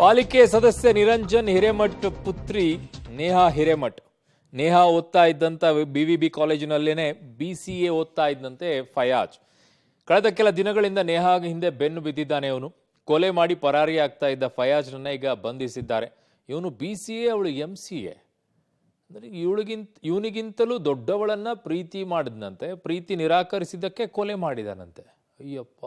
ಪಾಲಿಕೆ ಸದಸ್ಯ ನಿರಂಜನ್ ಹಿರೇಮಠ್ ಪುತ್ರಿ ನೇಹಾ ಹಿರೇಮಠ್. ನೇಹಾ ಓದ್ತಾ ಇದ್ದಂತ ಬಿವಿಬಿ ಕಾಲೇಜಿನಲ್ಲೇನೆ BCA ಓದ್ತಾ ಇದ್ದಂತೆ ಫಯಾಜ್. ಕಳೆದ ಕೆಲ ದಿನಗಳಿಂದ ನೇಹಾ ಹಿಂದೆ ಬೆನ್ನು ಬಿದ್ದಿದ್ದಾನೆ. ಅವನು ಕೊಲೆ ಮಾಡಿ ಪರಾರಿ ಆಗ್ತಾ ಇದ್ದ ಫಯಾಜ್ನನ್ನ ಈಗ ಬಂಧಿಸಿದ್ದಾರೆ. ಇವನು BCA, ಅವಳು MCA. ಅಂದ್ರೆ ಇವನಿಗಿಂತಲೂ ದೊಡ್ಡವಳನ್ನ ಪ್ರೀತಿ ಮಾಡಿದ್ನಂತೆ. ಪ್ರೀತಿ ನಿರಾಕರಿಸಿದ್ದಕ್ಕೆ ಕೊಲೆ ಮಾಡಿದಾನಂತೆ. ಅಯ್ಯಪ್ಪ.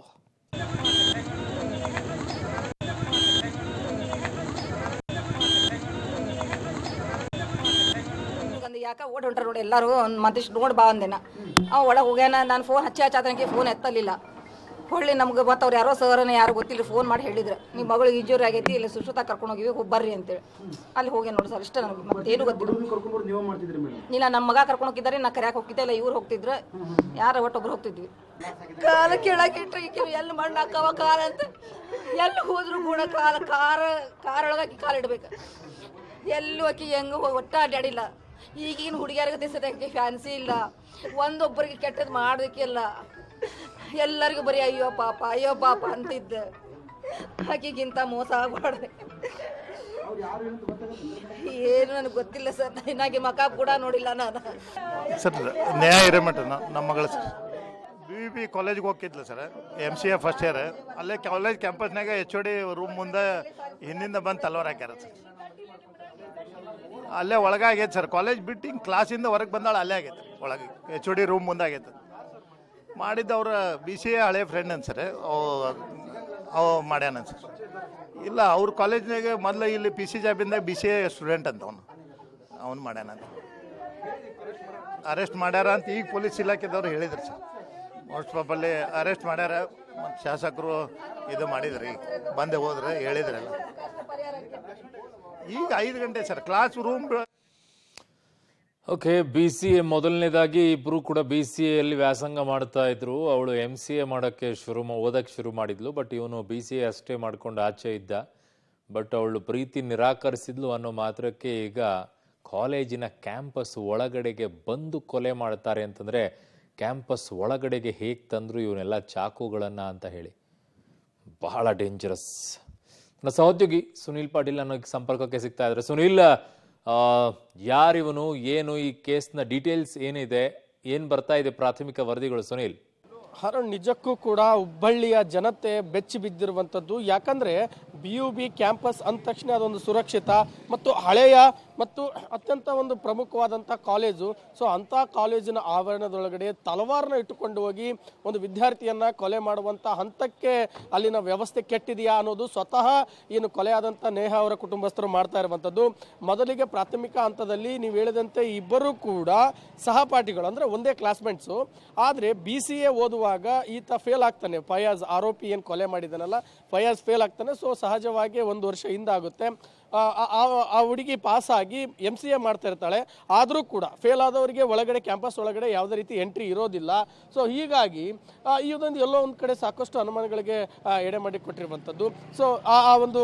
ಯಾಕೆ ಓಡ್ ಹೊಂಟ್ರ ನೋಡಿ ಎಲ್ಲರೂ ಒಂದು ಮತ್ತಿಷ್ಟು ನೋಡಿ ಬಾ ಅಂದೇನ. ಅವ ಒಳಗೆ ಹೋಗ್ಯಾನ. ನಾನು ಫೋನ್ ಹಚ್ಚಾತನಕ್ಕೆ ಫೋನ್ ಎತ್ತಲಿಲ್ಲ. ಹೊಳ್ಳಿ ನಮ್ಗೆ ಮತ್ತು ಅವ್ರು ಯಾರೋ ಸರ್ನ ಯಾರು ಗೊತ್ತಿಲ್ಲ ಫೋನ್ ಮಾಡಿ ಹೇಳಿದ್ರು, ನಿಮ್ಮ ಮಗಳು ಇಂಜೂರಿ ಆಗೈತಿ, ಇಲ್ಲಿ ಸುಶ್ರುತ ಕರ್ಕೊಂಡು ಹೋಗಿವಿ, ಬರ್ರಿ ಅಂತೇಳಿ. ಅಲ್ಲಿ ಹೋಗಿ ನೋಡಿ ಸರ್, ಇಷ್ಟ ನನಗೆ ಮತ್ತೇನು ಗೊತ್ತಿಲ್ಲ. ಇಲ್ಲ, ನಮ್ಮ ಮಗ ಕರ್ಕೊಂಡು ಹೋಗಿದ್ದಾರೆ, ನಾ ಕರ್ಯಾಕೆ ಹೋಗ್ತಿದ್ದೆ, ಇಲ್ಲ ಇವ್ರು ಹೋಗ್ತಿದ್ರು, ಯಾರು ಒಟ್ಟೊಬ್ರು ಹೋಗ್ತಿದ್ವಿ. ಕಾಲ ಕೇಳಾಕಿಟ್ರೆ ಎಲ್ಲಿ ಮಣ್ಣಾಕವ ಕಾಲ ಅಂತ ಎಲ್ಲಿ ಹೋದ್ರು ಕೂಡ ಕಾರೊಳಗಾಕಿ ಕಾಲು ಇಡ್ಬೇಕು. ಎಲ್ಲೂ ಆಕಿ ಹೆಂಗೆ ಒಟ್ಟ ಅಡ್ಡಾಡಿಲ್ಲ. ಈಗಿನ ಹುಡುಗಿಯರಿಗೆ ದಿಸಕ್ಕೆ ಫ್ಯಾನ್ಸಿ ಇಲ್ಲ, ಒಂದೊಬ್ಬರಿಗೆ ಕೆಟ್ಟದ್ದು ಮಾಡೋದಕ್ಕಿಲ್ಲ. ಎಲ್ಲರಿಗೂ ಬರೀ ಅಯ್ಯೋ ಪಾಪ ಅಂತಿದ್ದೆ. ಆಕಿಗಿಂತ ಮೋಸ ಆಗಬಾರ್ದು. ಏನು ನನಗೆ ಗೊತ್ತಿಲ್ಲ ಸರ್, ಇನ್ನಾಗಿ ಮಕ ಕೂಡ ನೋಡಿಲ್ಲ ನಾನು. ಸರ್ ನೇಹಾ ಹಿರೇಮಠ ನಮ್ಮ ಮಗಳು ಸರ್ BVB ಕಾಲೇಜ್ಗೆ ಹೋಗ್ತಿದ್ಲು ಸರ್, MCA ಫಸ್ಟ್ ಇಯರ್. ಅಲ್ಲೇ ಕಾಲೇಜ್ ಕ್ಯಾಂಪಸ್ನಾಗ HOD ರೂಮ್ ಮುಂದೆ ಹಿಂದಿಂದ ಬಂದು ತಲವಾರ ಹಾಕ್ಯಾರ ಸರ್. ಅಲ್ಲೇ ಒಳಗಾಗೈತೆ ಸರ್. ಕಾಲೇಜ್ ಬಿಟ್ಟು ಹಿಂಗೆ ಕ್ಲಾಸಿಂದ ಹೊರಗೆ ಬಂದಾಳ, ಅಲ್ಲೇ ಆಗೈತೆ ಒಳಗೆ HOD ರೂಮ್ ಮುಂದೆ ಆಗೈತೆ. ಮಾಡಿದ್ದು ಅವ್ರ BCA ಹಳೆ ಫ್ರೆಂಡ್ ಅಂತ ಸರ್, ಅವು ಮಾಡ್ಯಾನ ಸರ್. ಇಲ್ಲ, ಅವ್ರ ಕಾಲೇಜ್ನಾಗ ಮೊದಲು ಇಲ್ಲಿ PC ಜಾಬಿಂದಾಗ BCA ಸ್ಟೂಡೆಂಟ್ ಅಂತ ಅವನು ಮಾಡ್ಯಾನ ಅಂತ. ಅರೆಸ್ಟ್ ಮಾಡ್ಯಾರ ಅಂತ ಈಗ ಪೊಲೀಸ್ ಇಲಾಖೆದವ್ರು ಹೇಳಿದ್ರು ಸರ್. ಮೋಸ್ಟ್ ಪ್ರಾಬಲ್ಲಿ ಅರೆಸ್ಟ್ ಮಾಡ್ಯಾರ. ಮತ್ತು ಶಾಸಕರು ಇದು ಮಾಡಿದ್ರಿ, ಬಂದೆ ಹೋದ್ರೆ ಹೇಳಿದ್ರಲ್ಲ. ಈಗ 5 ಗಂಟೆ sir class room. Okay, BCA ಮೊದಲನೇದಾಗಿ ಇಬ್ರು ಕೂಡ BCAಯಲ್ಲಿ ವ್ಯಾಸಂಗ ಮಾಡ್ತಾ ಇದ್ರು. ಅವಳು MCA ಮಾಡೋಕ್ಕೆ ಓದಕ್ಕೆ ಶುರು ಮಾಡಿದ್ಲು. ಬಟ್ ಇವನು BCA ಅಷ್ಟೇ ಮಾಡ್ಕೊಂಡು ಆಚೆ ಇದ್ದ. ಬಟ್ ಅವಳು ಪ್ರೀತಿ ನಿರಾಕರಿಸಿದ್ಲು ಅನ್ನೋ ಮಾತ್ರಕ್ಕೆ ಈಗ ಕಾಲೇಜಿನ ಕ್ಯಾಂಪಸ್ ಒಳಗಡೆಗೆ ಬಂದು ಕೊಲೆ ಮಾಡ್ತಾರೆ ಅಂತಂದ್ರೆ, ಕ್ಯಾಂಪಸ್ ಒಳಗಡೆಗೆ ಹೇಗೆ ತಂದ್ರು ಇವನ್ನೆಲ್ಲ ಚಾಕುಗಳನ್ನ ಅಂತ ಹೇಳಿ ಬಹಳ ಡೇಂಜರಸ್. ನನ್ನ ಸಹೋದ್ಯೋಗಿ ಸುನೀಲ್ ಪಾಟೀಲ್ ಅನ್ನೋ ಸಂಪರ್ಕಕ್ಕೆ ಸಿಗ್ತಾ ಇದ್ದಾರೆ. ಸುನೀಲ್, ಯಾರಿವನು, ಏನು ಈ ಕೇಸ್ನ ಡೀಟೇಲ್ಸ್ ಏನಿದೆ, ಏನ್ ಬರ್ತಾ ಇದೆ ಪ್ರಾಥಮಿಕ ವರದಿಗಳು? ಸುನೀಲ್. ಹರಣ್, ನಿಜಕ್ಕೂ ಕೂಡ ಹುಬ್ಬಳ್ಳಿಯ ಜನತೆ ಬೆಚ್ಚಿ ಬಿದ್ದಿರುವಂಥದ್ದು. ಯಾಕಂದರೆ BUB ಕ್ಯಾಂಪಸ್ ಅಂದ ತಕ್ಷಣ ಅದೊಂದು ಸುರಕ್ಷಿತ ಮತ್ತು ಹಳೆಯ ಮತ್ತು ಅತ್ಯಂತ ಒಂದು ಪ್ರಮುಖವಾದಂಥ ಕಾಲೇಜು. ಸೊ ಅಂಥ ಕಾಲೇಜಿನ ಆವರಣದೊಳಗಡೆ ತಲವಾರನ್ನ ಇಟ್ಟುಕೊಂಡು ಹೋಗಿ ಒಂದು ವಿದ್ಯಾರ್ಥಿಯನ್ನು ಕೊಲೆ ಮಾಡುವಂಥ ಹಂತಕ್ಕೆ ಅಲ್ಲಿನ ವ್ಯವಸ್ಥೆ ಕೆಟ್ಟಿದೆಯಾ ಅನ್ನೋದು ಸ್ವತಃ ಏನು ಕೊಲೆಯಾದಂಥ ನೇಹಾ ಅವರ ಕುಟುಂಬಸ್ಥರು ಮಾಡ್ತಾ ಇರುವಂಥದ್ದು. ಮೊದಲಿಗೆ ಪ್ರಾಥಮಿಕ ಹಂತದಲ್ಲಿ ನೀವು ಹೇಳಿದಂತೆ ಇಬ್ಬರು ಕೂಡ ಸಹಪಾಠಿಗಳು, ಅಂದರೆ ಒಂದೇ ಕ್ಲಾಸ್ಮೇಟ್ಸು. ಆದರೆ BCA ಓದುವಾಗ ಈತ ಫೇಲ್ ಆಗ್ತಾನೆ. ಫಯಾಜ್ ಆರೋಪಿ ಏನು ಕೊಲೆ ಮಾಡಿದಾನಲ್ಲ, ಫಯಾಜ್ ಫೇಲ್ ಆಗ್ತಾನೆ. ಸೊ ಸಹಜವಾಗಿ 1 ವರ್ಷ ಹಿಂದಾಗುತ್ತೆ. ಆ ಹುಡುಗಿ ಪಾಸ್ ಆಗಿ MCA ಮಾಡ್ತಾ ಇರ್ತಾಳೆ. ಆದರೂ ಕೂಡ ಫೇಲ್ ಆದವರಿಗೆ ಒಳಗಡೆ ಕ್ಯಾಂಪಸ್ ಒಳಗಡೆ ಯಾವುದೇ ರೀತಿ ಎಂಟ್ರಿ ಇರೋದಿಲ್ಲ. ಸೊ ಹೀಗಾಗಿ ಇದೊಂದು ಎಲ್ಲೋ ಒಂದು ಕಡೆ ಸಾಕಷ್ಟು ಅನುಮಾನಗಳಿಗೆ ಎಡೆ ಮಾಡಿ ಕೊಟ್ಟಿರುವಂಥದ್ದು. ಸೊ ಆ ಒಂದು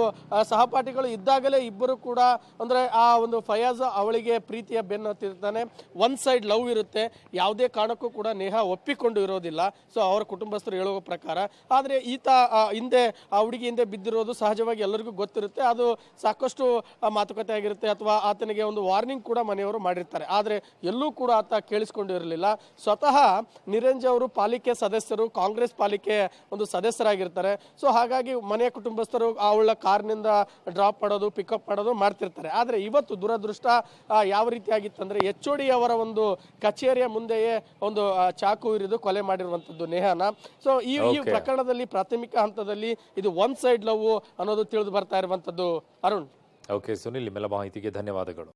ಸಹಪಾಠಿಗಳು ಇದ್ದಾಗಲೇ ಇಬ್ಬರು ಕೂಡ, ಅಂದರೆ ಆ ಒಂದು ಫಯಾಜ್ ಅವಳಿಗೆ ಪ್ರೀತಿಯ ಬೆನ್ನು ಹತ್ತಿರ್ತಾನೆ. ಒನ್ ಸೈಡ್ ಲವ್ ಇರುತ್ತೆ, ಯಾವುದೇ ಕಾರಣಕ್ಕೂ ಕೂಡ ನೇಹಾ ಒಪ್ಪಿಕೊಂಡು ಇರೋದಿಲ್ಲ. ಸೊ ಅವರ ಕುಟುಂಬಸ್ಥರು ಹೇಳುವ ಪ್ರಕಾರ. ಆದರೆ ಈತ ಹಿಂದೆ ಆ ಹುಡುಗಿ ಹಿಂದೆ ಬಿದ್ದಿರೋದು ಸಹಜವಾಗಿ ಎಲ್ಲರಿಗೂ ಗೊತ್ತಿರುತ್ತೆ. ಅದು ಸಾಕಷ್ಟು ಮಾತುಕತೆ ಆಗಿರುತ್ತೆ, ಅಥವಾ ಆತನಿಗೆ ಒಂದು ವಾರ್ನಿಂಗ್ ಕೂಡ ಮನೆಯವರು ಮಾಡಿರ್ತಾರೆ. ಆದರೆ ಎಲ್ಲೂ ಕೂಡ ಆತ ಕೇಳಿಸ್ಕೊಂಡು ಇರಲಿಲ್ಲ. ಸ್ವತಃ ನಿರಂಜನ್ ಅವರು ಪಾಲಿಕೆ ಸದಸ್ಯರು, ಕಾಂಗ್ರೆಸ್ ಪಾಲಿಕೆ ಒಂದು ಸದಸ್ಯರಾಗಿರ್ತಾರೆ. ಸೊ ಹಾಗಾಗಿ ಮನೆಯ ಕುಟುಂಬಸ್ಥರು ಅವಳ ಕಾರ್ನಿಂದ ಡ್ರಾಪ್ ಮಾಡೋದು, ಪಿಕಪ್ ಮಾಡೋದು ಮಾಡ್ತಿರ್ತಾರೆ. ಆದರೆ ಇವತ್ತು ದುರದೃಷ್ಟ ಯಾವ ರೀತಿಯಾಗಿತ್ತಂದ್ರೆ, HOD ಅವರ ಒಂದು ಕಚೇರಿಯ ಮುಂದೆಯೇ ಒಂದು ಚಾಕು ಇರಿದು ಕೊಲೆ ಮಾಡಿರುವಂಥದ್ದು ನೇಹಾನ. ಸೊ ಈ ಪ್ರಕರಣದಲ್ಲಿ ಪ್ರಾಥಮಿಕ ಹಂತದಲ್ಲಿ ಇದು ಒನ್ ಸೈಡ್ ಲವ್ ಅನ್ನೋದು ತಿಳಿದು ಬರ್ತಾ ಇರುವಂಥದ್ದು. ಅರುಣ್. ಓಕೆ ಸುನಿಲ್, ನಿಮ್ಮೆಲ್ಲ ಮಾಹಿತಿಗೆ ಧನ್ಯವಾದಗಳು.